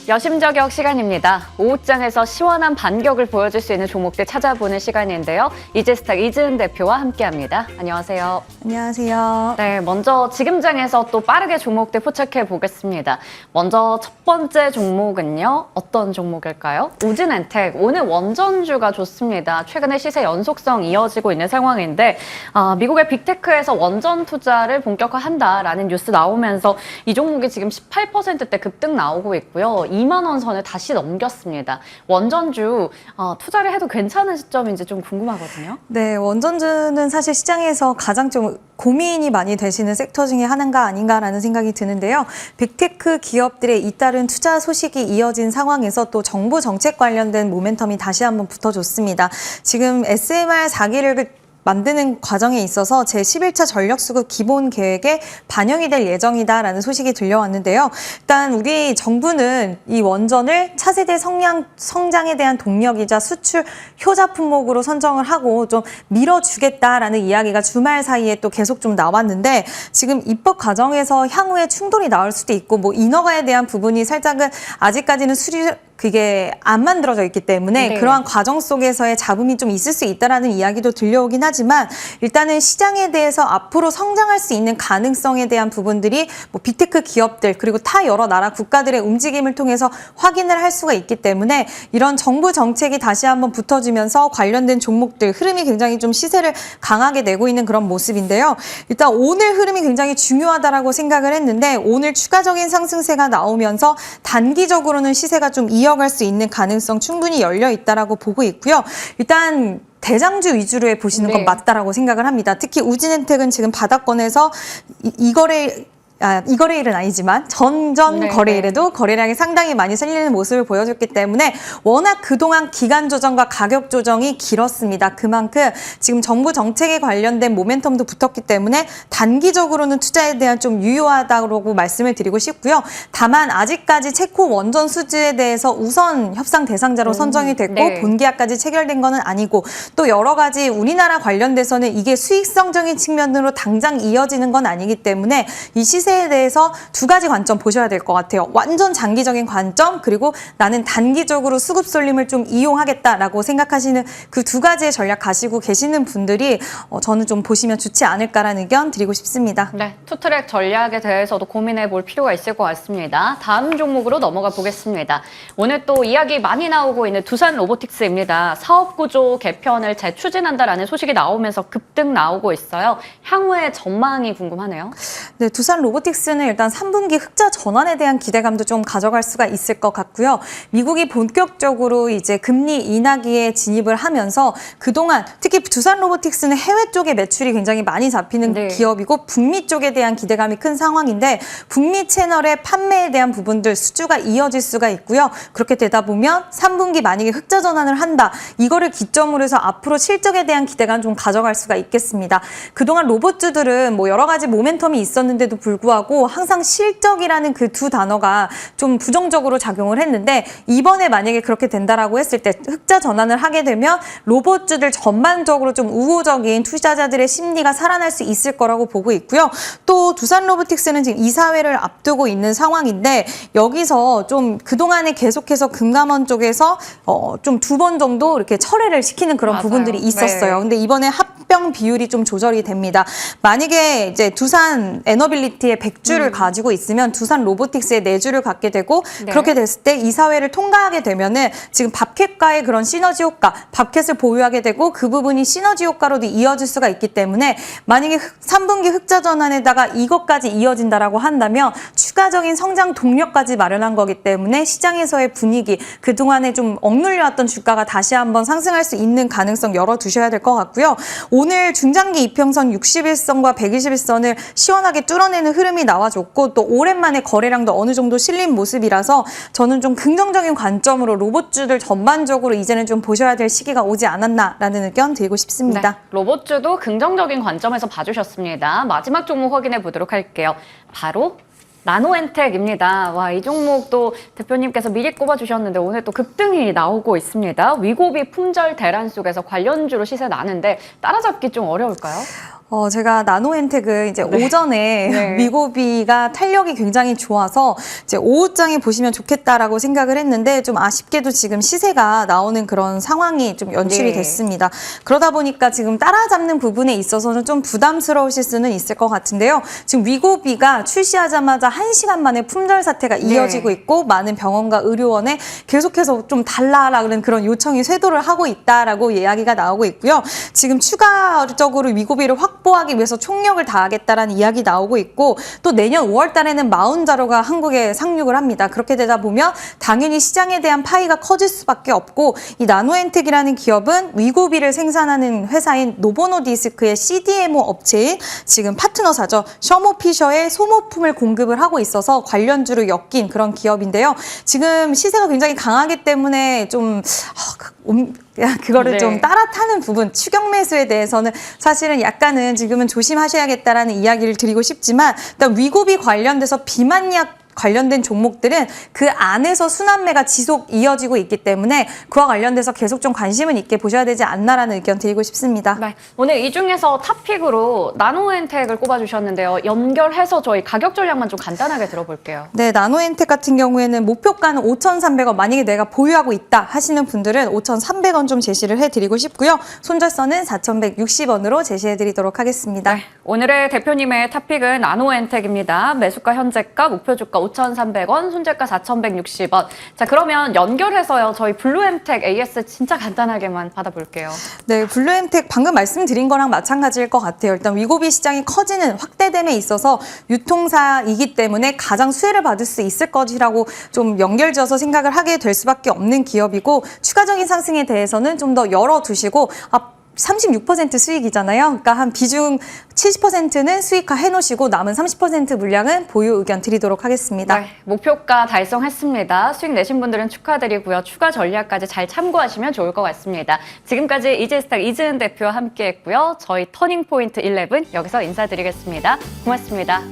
여심저격 시간입니다. 오후장에서 시원한 반격을 보여줄 수 있는 종목들 찾아보는 시간인데요. 이지스탁 이지은 대표와 함께합니다. 안녕하세요. 안녕하세요. 네, 먼저 지금장에서 또 빠르게 종목들 포착해 보겠습니다. 먼저 첫 번째 종목은요. 어떤 종목일까요? 우진엔텍. 오늘 원전주가 좋습니다. 최근에 시세 연속성 이어지고 있는 상황인데 미국의 빅테크에서 원전 투자를 본격화한다라는 뉴스 나오면서 이 종목이 지금 18%대 급등 나오고 있고요. 2만 원 선을 다시 넘겼습니다. 원전주 투자를 해도 괜찮은 시점인지 좀 궁금하거든요. 네, 원전주는 사실 시장에서 가장 좀 고민이 많이 되시는 섹터 중에 하나가 아닌가라는 생각이 드는데요. 빅테크 기업들의 잇따른 투자 소식이 이어진 상황에서 또 정부 정책 관련된 모멘텀이 다시 한번 붙어줬습니다. 지금 SMR 4기를 만드는 과정에 있어서 제11차 전력수급 기본 계획에 반영이 될 예정이다라는 소식이 들려왔는데요. 일단 우리 정부는 이 원전을 차세대 성장에 대한 동력이자 수출 효자 품목으로 선정을 하고 좀 밀어주겠다라는 이야기가 주말 사이에 또 계속 좀 나왔는데 지금 입법 과정에서 향후에 충돌이 나올 수도 있고 뭐 인허가에 대한 부분이 살짝은 아직까지는 그게 안 만들어져 있기 때문에 네. 그러한 과정 속에서의 잡음이 좀 있을 수 있다라는 이야기도 들려오긴 하지만 일단은 시장에 대해서 앞으로 성장할 수 있는 가능성에 대한 부분들이 뭐 빅테크 기업들 그리고 타 여러 나라 국가들의 움직임을 통해서 확인을 할 수가 있기 때문에 이런 정부 정책이 다시 한번 붙어지면서 관련된 종목들 흐름이 굉장히 좀 시세를 강하게 내고 있는 그런 모습인데요. 일단 오늘 흐름이 굉장히 중요하다라고 생각을 했는데 오늘 추가적인 상승세가 나오면서 단기적으로는 시세가 좀 이어갈 수 있는 가능성 충분히 열려 있다라고 보고 있고요. 일단 대장주 위주로 보시는 건 맞다라고 생각을 합니다. 특히 우진엔텍은 지금 바닥권에서 이거래일은 아니지만 전전 거래일에도 거래량이 상당히 많이 생기는 모습을 보여줬기 때문에 워낙 그동안 기간 조정과 가격 조정이 길었습니다. 그만큼 지금 정부 정책에 관련된 모멘텀도 붙었기 때문에 단기적으로는 투자에 대한 좀 유효하다고 말씀을 드리고 싶고요. 다만 아직까지 체코 원전 수주에 대해서 우선 협상 대상자로 선정이 됐고 본계약까지 체결된 거는 아니고 또 여러 가지 우리나라 관련돼서는 이게 수익성적인 측면으로 당장 이어지는 건 아니기 때문에 이 시세에 대해서 두 가지 관점 보셔야 될 것 같아요. 완전 장기적인 관점 그리고 나는 단기적으로 수급 쏠림을 좀 이용하겠다라고 생각하시는 그 두 가지의 전략 가지고 계시는 분들이 저는 좀 보시면 좋지 않을까라는 의견 드리고 싶습니다. 네, 투트랙 전략에 대해서도 고민해 볼 필요가 있을 것 같습니다. 다음 종목으로 넘어가 보겠습니다. 오늘 또 이야기 많이 나오고 있는 두산 로보틱스입니다. 사업구조 개편을 재추진한다라는 소식이 나오면서 급등 나오고 있어요. 향후의 전망이 궁금하네요. 네, 두산 로보틱스는 일단 3분기 흑자 전환에 대한 기대감도 좀 가져갈 수가 있을 것 같고요. 미국이 본격적으로 이제 금리 인하기에 진입을 하면서 그동안 특히 두산 로보틱스는 해외 쪽에 매출이 굉장히 많이 잡히는 기업이고 북미 쪽에 대한 기대감이 큰 상황인데 북미 채널의 판매에 대한 부분들 수주가 이어질 수가 있고요. 그렇게 되다 보면 3분기 만약에 흑자 전환을 한다. 이거를 기점으로 해서 앞으로 실적에 대한 기대감 좀 가져갈 수가 있겠습니다. 그동안 로봇주들은 뭐 여러 가지 모멘텀이 있었는데도 불구하고 항상 실적이라는 그 두 단어가 좀 부정적으로 작용을 했는데 이번에 만약에 그렇게 된다라고 했을 때 흑자 전환을 하게 되면 로봇주들 전반적으로 좀 우호적인 투자자들의 심리가 살아날 수 있을 거라고 보고 있고요. 또 두산 로보틱스는 지금 이사회를 앞두고 있는 상황인데 여기서 좀 그동안에 계속해서 금감원 쪽에서 좀 두 번 정도 이렇게 철회를 시키는 그런 부분들이 있었어요. 근데 이번에 합병 비율이 좀 조절이 됩니다. 만약에 이제 두산 에너빌리티의 100주를 가지고 있으면 두산 로보틱스의 4주를 갖게 되고 그렇게 됐을 때 이사회를 통과하게 되면은 지금 밥캣과의 그런 시너지 효과, 밥캣을 보유하게 되고 그 부분이 시너지 효과로도 이어질 수가 있기 때문에 만약에 3분기 흑자 전환에다가 이것까지 이어진다라고 한다면 추가적인 성장 동력까지 마련한 거기 때문에 시장에서의 분위기, 그동안에 좀 억눌려왔던 주가가 다시 한번 상승할 수 있는 가능성 열어두셔야 될 것 같고요. 오늘 중장기 이평선 61선과 121선을 시원하게 뚫어내는 흐름이 나와줬고 또 오랜만에 거래량도 어느 정도 실린 모습이라서 저는 좀 긍정적인 관점으로 로봇주들 전반적으로 이제는 좀 보셔야 될 시기가 오지 않았나라는 의견 드리고 싶습니다. 네, 로봇주도 긍정적인 관점에서 봐주셨습니다. 마지막 종목 확인해 보도록 할게요. 바로 나노엔텍입니다. 와, 이 종목도 대표님께서 미리 꼽아주셨는데 오늘 또 급등이 나오고 있습니다. 위고비 품절 대란 속에서 관련주로 시세 나는데 따라잡기 좀 어려울까요? 제가 나노엔텍을 이제 네. 오전에 네. 위고비가 탄력이 굉장히 좋아서 이제 오후장에 보시면 좋겠다라고 생각을 했는데 좀 아쉽게도 지금 시세가 나오는 그런 상황이 좀 연출이 네. 됐습니다. 그러다 보니까 지금 따라잡는 부분에 있어서는 좀 부담스러우실 수는 있을 것 같은데요. 지금 위고비가 출시하자마자 1시간 만에 품절 사태가 이어지고 있고 많은 병원과 의료원에 계속해서 좀 달라라는 그런 요청이 쇄도를 하고 있다라고 이야기가 나오고 있고요. 지금 추가적으로 위고비를 확보하기 위해서 총력을 다하겠다라는 이야기 나오고 있고 또 내년 5월 달에는 40자루가 한국에 상륙을 합니다. 그렇게 되다 보면 당연히 시장에 대한 파이가 커질 수밖에 없고 이 나노엔텍이라는 기업은 위고비를 생산하는 회사인 노보노디스크의 CDMO 업체인 지금 파트너사죠. 셔모피셔의 소모품을 공급을 하고 있어서 관련주로 엮인 그런 기업인데요. 지금 시세가 굉장히 강하기 때문에 좀 그거를 네. 좀 따라타는 부분, 추격 매수에 대해서는 사실은 약간은 지금은 조심하셔야겠다라는 이야기를 드리고 싶지만 일단 위고비 관련돼서 비만약 관련된 종목들은 그 안에서 순환매가 지속 이어지고 있기 때문에 그와 관련돼서 계속 좀 관심은 있게 보셔야 되지 않나라는 의견 드리고 싶습니다. 네, 오늘 이 중에서 탑픽으로 나노엔텍을 꼽아주셨는데요. 연결해서 저희 가격 전략만 좀 간단하게 들어볼게요. 네, 나노엔텍 같은 경우에는 목표가는 5,300원, 만약에 내가 보유하고 있다 하시는 분들은 5,300원 좀 제시를 해드리고 싶고요. 손절선은 4,160원으로 제시해드리도록 하겠습니다. 네, 오늘의 대표님의 탑픽은 나노엔텍입니다. 매수가 현재가 목표주가 5,300원, 손절가 4,160원. 자, 그러면 연결해서요. 저희 블루엠텍 AS 진짜 간단하게만 받아볼게요. 네, 블루엠텍 방금 말씀드린 거랑 마찬가지일 것 같아요. 일단 위고비 시장이 커지는 확대됨에 있어서 유통사이기 때문에 가장 수혜를 받을 수 있을 것이라고 좀 연결지어서 생각을 하게 될 수밖에 없는 기업이고 추가적인 상승에 대해서는 좀 더 열어두시고 36% 수익이잖아요. 그러니까 한 비중 70%는 수익화 해놓으시고 남은 30% 물량은 보유 의견 드리도록 하겠습니다. 네, 목표가 달성했습니다. 수익 내신 분들은 축하드리고요. 추가 전략까지 잘 참고하시면 좋을 것 같습니다. 지금까지 이지스탁 이지은 대표와 함께했고요. 저희 터닝포인트 11 여기서 인사드리겠습니다. 고맙습니다.